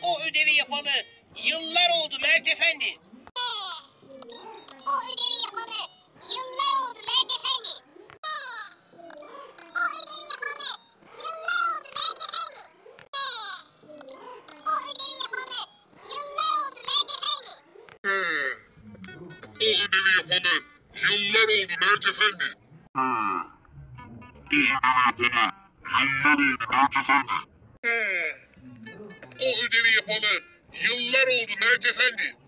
O ödevi yapalı yıllar oldu Mert Efendi. O ödevi yapalı yıllar oldu Mert Efendi. O ödevi yapalı yıllar oldu Mert Efendi. O ödevi yapalı yıllar oldu Mert Efendi. O ödevi yapalı yıllar oldu Mert Efendi. O ödevi yapalı yıllar oldu Mert Efendi.